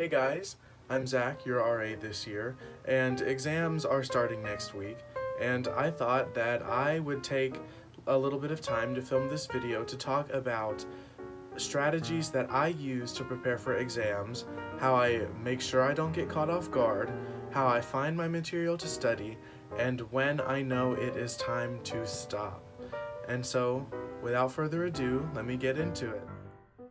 Hey guys, I'm Zach, your RA this year, and exams are starting next week, and I thought that I would take a little bit of time to film this video to talk about strategies that I use to prepare for exams, how I make sure I don't get caught off guard, how I find my material to study, and when I know it is time to stop. And so, without further ado, let me get into it.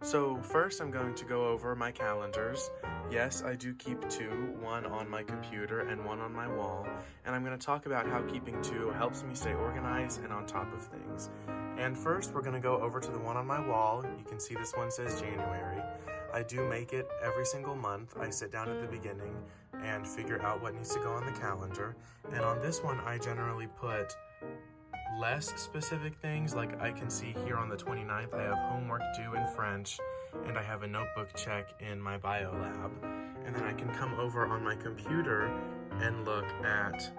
So first I'm going to go over my calendars. Yes, I do keep two, one on my computer and one on my wall, and I'm going to talk about how keeping two helps me stay organized and on top of things. And first we're going to go over to the one on my wall. You can see this one says January. I do make it every single month. I sit down at the beginning and figure out what needs to go on the calendar, and on this one I generally put less specific things. Like I can see here on the 29th I have homework due in French and I have a notebook check in my bio lab, and then I can come over on my computer and look at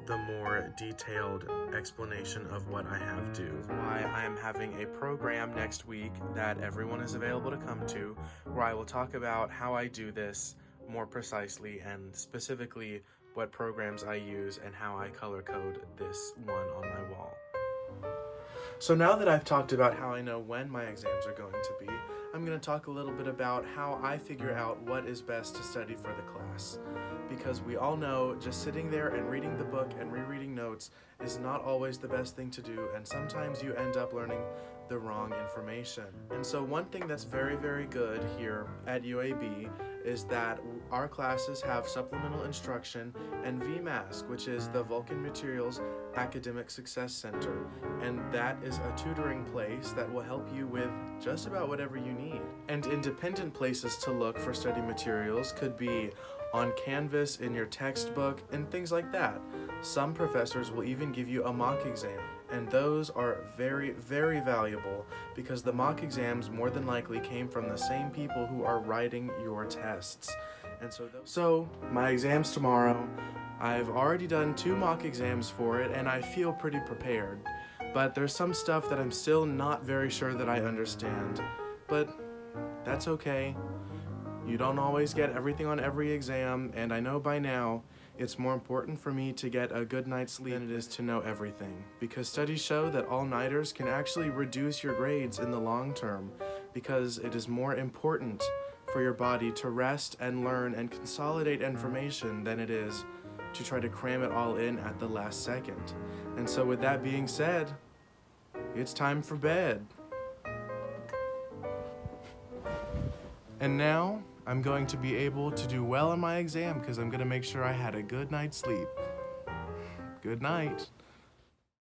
the more detailed explanation of what I have due. Why I am having a program next week that everyone is available to come to, where I will talk about how I do this more precisely and specifically what programs I use and how I color code this one on my wall. So now that I've talked about how I know when my exams are going to be, I'm going to talk a little bit about how I figure out what is best to study for the class. Because we all know just sitting there and reading the book and rereading notes is not always the best thing to do, and sometimes you end up learning the wrong information. And so one thing that's very, very good here at UAB is that our classes have supplemental instruction and VMASC, which is the Vulcan Materials Academic Success Center. And that is a tutoring place that will help you with just about whatever you need. And independent places to look for study materials could be on Canvas, in your textbook, and things like that. Some professors will even give you a mock exam, and those are very, very valuable because the mock exams more than likely came from the same people who are writing your tests. And so my exam's tomorrow. I've already done 2 mock exams for it, and I feel pretty prepared. But there's some stuff that I'm still not very sure that I understand. But that's okay. You don't always get everything on every exam, and I know by now it's more important for me to get a good night's sleep than it is to know everything, because studies show that all-nighters can actually reduce your grades in the long term, because it is more important for your body to rest and learn and consolidate information than it is to try to cram it all in at the last second. And so with that being said, it's time for bed. And now, I'm going to be able to do well on my exam because I'm going to make sure I had a good night's sleep. Good night.